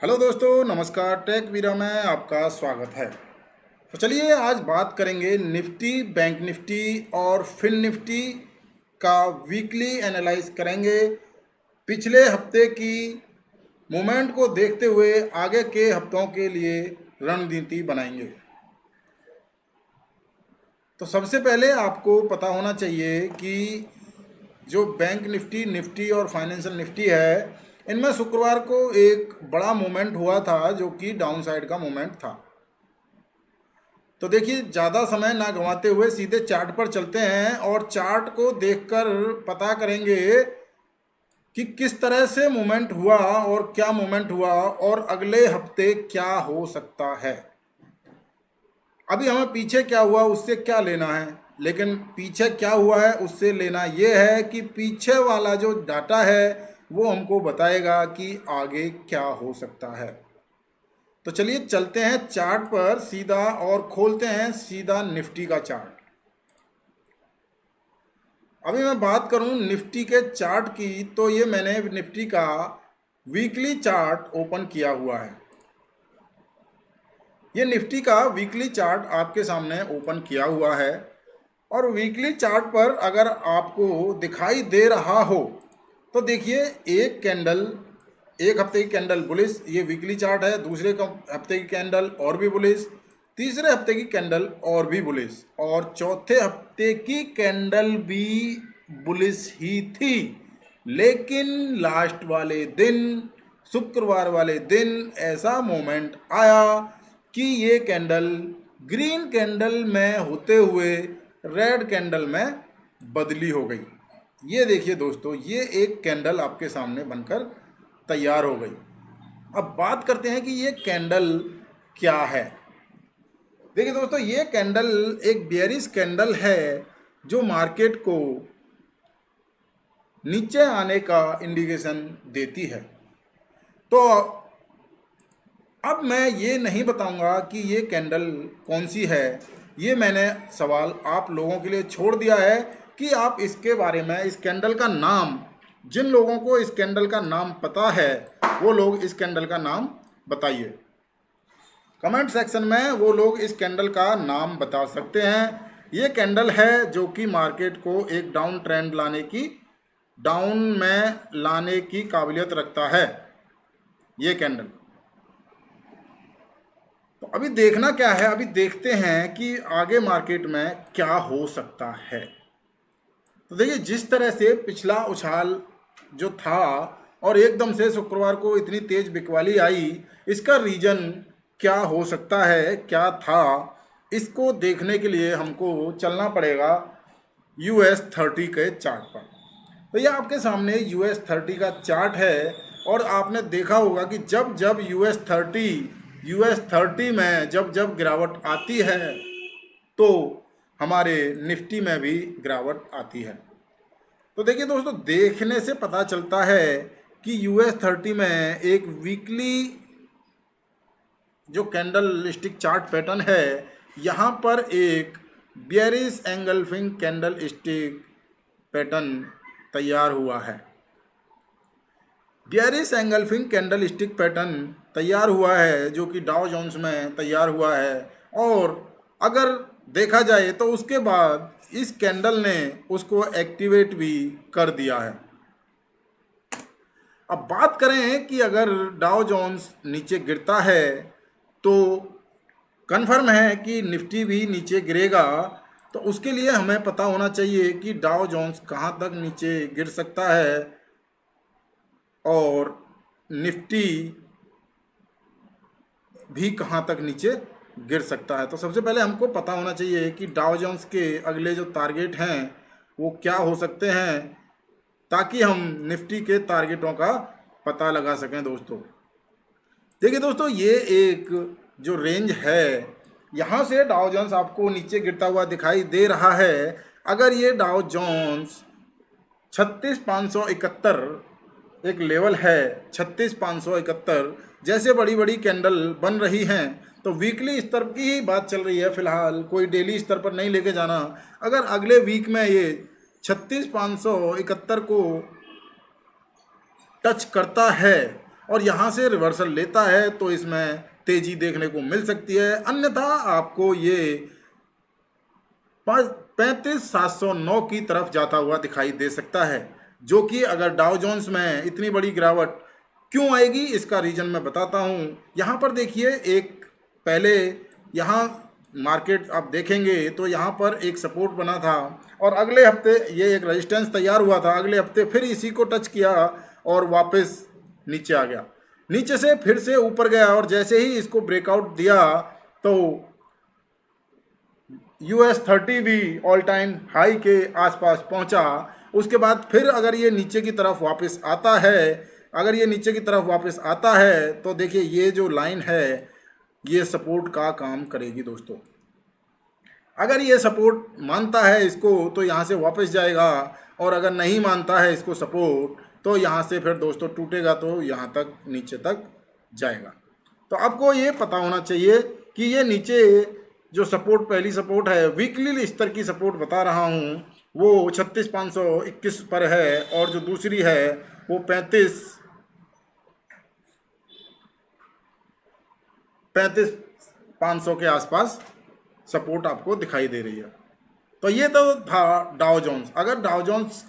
Hello दोस्तों, नमस्कार। Take वीरा में आपका स्वागत है। तो चलिए आज बात करेंगे निफ्टी, बैंक निफ्टी और फिन निफ्टी का वीकली एनालाइज करेंगे। पिछले हफ्ते की मूवमेंट को देखते हुए आगे के हफ्तों के लिए रणनीति बनाएंगे। तो सबसे पहले आपको पता होना चाहिए कि जो बैंक निफ्टी, निफ्टी और फाइनेंशियल निफ्टी है, इनमें शुक्रवार को एक बड़ा मूवमेंट हुआ था जो कि डाउन साइड का मूवमेंट था। तो देखिए, ज़्यादा समय ना गंवाते हुए सीधे चार्ट पर चलते हैं और चार्ट को देखकर पता करेंगे कि किस तरह से मूवमेंट हुआ और क्या मूवमेंट हुआ और अगले हफ्ते क्या हो सकता है। अभी हमें पीछे क्या हुआ उससे क्या लेना है, लेकिन पीछे क्या हुआ है उससे लेना ये है कि पीछे वाला जो डाटा है वो हमको बताएगा कि आगे क्या हो सकता है। तो चलिए चलते हैं चार्ट पर सीधा और खोलते हैं सीधा निफ्टी का चार्ट। अभी मैं बात करूं निफ्टी के चार्ट की, तो ये मैंने निफ्टी का वीकली चार्ट ओपन किया हुआ है। ये निफ्टी का वीकली चार्ट आपके सामने ओपन किया हुआ है और वीकली चार्ट पर अगर आपको दिखाई दे रहा हो तो देखिए, एक कैंडल, एक हफ्ते की कैंडल बुलिश, ये वीकली चार्ट है। दूसरे हफ्ते की कैंडल और भी बुलिश, तीसरे हफ्ते की कैंडल और भी बुलिश, और चौथे हफ्ते की कैंडल भी बुलिश ही थी। लेकिन लास्ट वाले दिन, शुक्रवार वाले दिन, ऐसा मोमेंट आया कि ये कैंडल ग्रीन कैंडल में होते हुए रेड कैंडल में बदली हो गई। ये देखिए दोस्तों, ये एक कैंडल आपके सामने बनकर तैयार हो गई। अब बात करते हैं कि ये कैंडल क्या है। देखिए दोस्तों, ये कैंडल एक बेयरिश कैंडल है जो मार्केट को नीचे आने का इंडिकेशन देती है। तो अब मैं ये नहीं बताऊंगा कि ये कैंडल कौन सी है। ये मैंने सवाल आप लोगों के लिए छोड़ दिया है कि आप इसके बारे में, इस कैंडल का नाम, जिन लोगों को इस कैंडल का नाम पता है वो लोग इस कैंडल का नाम बताइए। कमेंट सेक्शन में वो लोग इस कैंडल का नाम बता सकते हैं। ये कैंडल है जो कि मार्केट को एक डाउन ट्रेंड लाने की, डाउन में लाने की काबिलियत रखता है, ये कैंडल। तो अभी देखना क्या है, अभी देखते हैं कि आगे मार्केट में क्या हो सकता है। तो देखिए, जिस तरह से पिछला उछाल जो था और एकदम से शुक्रवार को इतनी तेज बिकवाली आई, इसका रीजन क्या हो सकता है, क्या था, इसको देखने के लिए हमको चलना पड़ेगा US30 के चार्ट पर। तो ये आपके सामने US30 का चार्ट है और आपने देखा होगा कि जब जब US30 में जब जब गिरावट आती है तो हमारे निफ्टी में भी गिरावट आती है। तो देखिए दोस्तों, देखने से पता चलता है कि US30 में एक वीकली जो कैंडल स्टिक चार्ट पैटर्न है, यहाँ पर एक bearish engulfing candle stick pattern तैयार हुआ है। Bearish engulfing candle stick pattern तैयार हुआ है जो कि डाउ जोन्स में तैयार हुआ है, और अगर देखा जाए तो उसके बाद इस कैंडल ने उसको एक्टिवेट भी कर दिया है। अब बात करें कि अगर डाउ जोन्स नीचे गिरता है तो कन्फर्म है कि निफ्टी भी नीचे गिरेगा। तो उसके लिए हमें पता होना चाहिए कि डाउ जोन्स कहाँ तक नीचे गिर सकता है और निफ्टी भी कहाँ तक नीचे गिर सकता है। तो सबसे पहले हमको पता होना चाहिए कि डाउ जोन्स के अगले जो टारगेट हैं वो क्या हो सकते हैं, ताकि हम निफ्टी के टारगेटों का पता लगा सकें दोस्तों। देखिए दोस्तों, ये एक जो रेंज है, यहाँ से डाउ जोन्स आपको नीचे गिरता हुआ दिखाई दे रहा है। अगर ये डाउ जोन्स 36,571 एक लेवल है, 36,571, जैसे बड़ी बड़ी कैंडल बन रही हैं तो वीकली स्तर की ही बात चल रही है फिलहाल, कोई डेली स्तर पर नहीं लेके जाना। अगर अगले वीक में ये 36,571 को टच करता है और यहाँ से रिवर्सल लेता है तो इसमें तेजी देखने को मिल सकती है, अन्यथा आपको ये 35,709 की तरफ जाता हुआ दिखाई दे सकता है, जो कि अगर डाउ जोन्स में इतनी बड़ी गिरावट क्यों आएगी इसका रीज़न मैं बताता हूँ। यहाँ पर देखिए, एक पहले यहाँ मार्केट आप देखेंगे तो यहाँ पर एक सपोर्ट बना था और अगले हफ्ते ये एक रेजिस्टेंस तैयार हुआ था, अगले हफ्ते फिर इसी को टच किया और वापस नीचे आ गया, नीचे से फिर से ऊपर गया और जैसे ही इसको ब्रेकआउट दिया तो US30 भी ऑल टाइम हाई के आसपास पहुंचा। उसके बाद फिर अगर ये नीचे की तरफ वापस आता है, अगर ये नीचे की तरफ वापस आता है तो देखिए ये जो लाइन है ये सपोर्ट का काम करेगी दोस्तों। अगर ये सपोर्ट मानता है इसको तो यहाँ से वापस जाएगा, और अगर नहीं मानता है इसको सपोर्ट तो यहाँ से फिर दोस्तों टूटेगा तो यहाँ तक नीचे तक जाएगा। तो आपको ये पता होना चाहिए कि ये नीचे जो सपोर्ट, पहली सपोर्ट है वीकली स्तर की सपोर्ट बता रहा हूँ, वो 36,521 पर है, और जो दूसरी है वो 35,500 के आसपास सपोर्ट आपको दिखाई दे रही है। तो ये तो था डाउ जोन्स। अगर डाउ जोन्स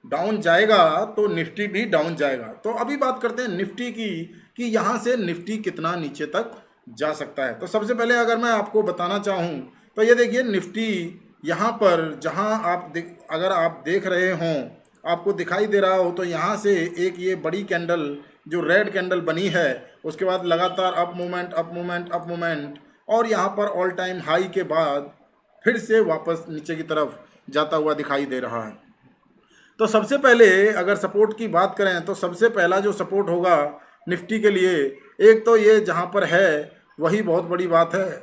डाउन जाएगा तो निफ्टी भी डाउन जाएगा। तो अभी बात करते हैं निफ्टी की, कि यहाँ से निफ्टी कितना नीचे तक जा सकता है। तो सबसे पहले अगर मैं आपको बताना चाहूँ तो ये देखिए, निफ्टी यहाँ पर जहाँ अगर आप देख रहे हों, आपको दिखाई दे रहा हो, तो यहाँ से एक ये बड़ी कैंडल जो रेड कैंडल बनी है, उसके बाद लगातार up movement up movement up movement, और यहाँ पर ऑल टाइम हाई के बाद फिर से वापस नीचे की तरफ जाता हुआ दिखाई दे रहा है। तो सबसे पहले अगर सपोर्ट की बात करें तो सबसे पहला जो सपोर्ट होगा निफ्टी के लिए, एक तो ये जहाँ पर है वही बहुत बड़ी बात है।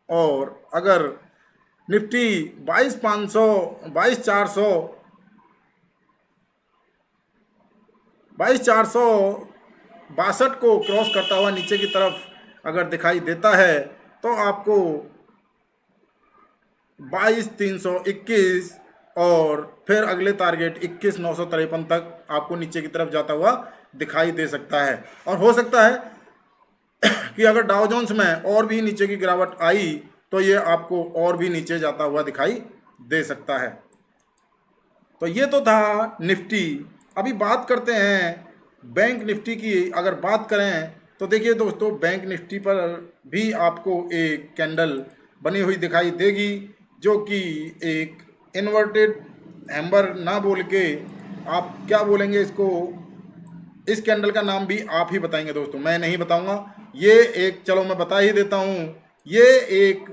और अगर निफ्टी 22,500 22,400 22,462 को क्रॉस करता हुआ नीचे की तरफ अगर दिखाई देता है तो आपको 22,321 और फिर अगले टारगेट 21,953 तक आपको नीचे की तरफ जाता हुआ दिखाई दे सकता है। और हो सकता है कि अगर डाउ जोन्स में और भी नीचे की गिरावट आई तो ये आपको और भी नीचे जाता हुआ दिखाई दे सकता है। तो ये तो था निफ्टी। अभी बात करते हैं बैंक निफ्टी की। अगर बात करें तो देखिए दोस्तों, बैंक निफ्टी पर भी आपको एक कैंडल बनी हुई दिखाई देगी, जो कि एक इन्वर्टेड हैमर ना बोल के आप क्या बोलेंगे इसको, इस कैंडल का नाम भी आप ही बताएंगे दोस्तों, मैं नहीं बताऊंगा। ये एक, चलो मैं बता ही देता हूँ, ये एक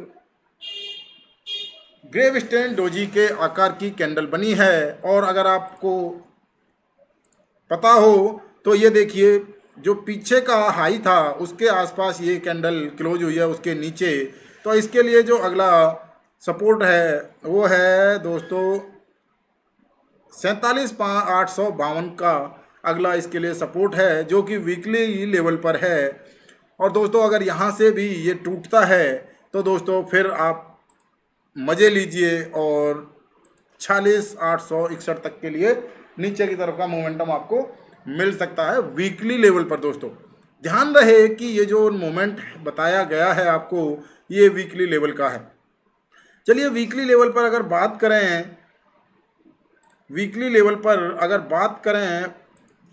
ग्रेवस्टेन डोजी के आकार की कैंडल बनी है। और अगर आपको पता हो तो ये देखिए, जो पीछे का हाई था उसके आसपास ये कैंडल क्लोज हुई है, उसके नीचे। तो इसके लिए जो अगला सपोर्ट है वो है दोस्तों 47,852 का अगला इसके लिए सपोर्ट है, जो कि वीकली लेवल पर है। और दोस्तों अगर यहाँ से भी ये टूटता है तो दोस्तों फिर आप मज़े लीजिए और 46,861 तक के लिए नीचे की तरफ का मोमेंटम आपको मिल सकता है वीकली लेवल पर। दोस्तों ध्यान रहे कि ये जो मोमेंट बताया गया है आपको, ये वीकली लेवल का है। चलिए वीकली लेवल पर अगर बात करें, वीकली लेवल पर अगर बात करें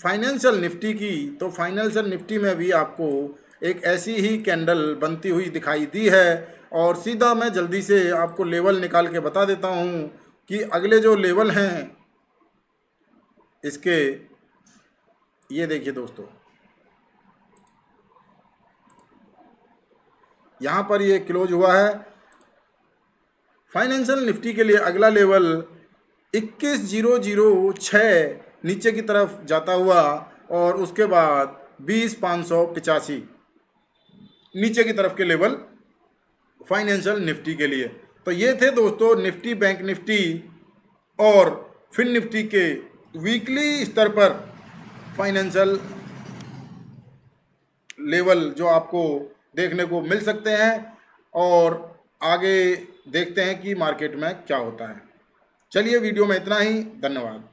फाइनेंशियल निफ्टी की, तो फाइनेंशियल निफ्टी में भी आपको एक ऐसी ही कैंडल बनती हुई दिखाई दी है। और सीधा मैं जल्दी से आपको लेवल निकाल के बता देता हूँ कि अगले जो लेवल हैं इसके, ये देखिए दोस्तों, यहाँ पर ये क्लोज हुआ है। फाइनेंशियल निफ्टी के लिए अगला लेवल 21,006 नीचे की तरफ जाता हुआ, और उसके बाद 20,585 नीचे की तरफ के लेवल फाइनेंशियल निफ्टी के लिए। तो ये थे दोस्तों निफ्टी, बैंक निफ्टी और फिन निफ्टी के वीकली स्तर पर फाइनेंशियल लेवल जो आपको देखने को मिल सकते हैं। और आगे देखते हैं कि मार्केट में क्या होता है। चलिए वीडियो में इतना ही, धन्यवाद।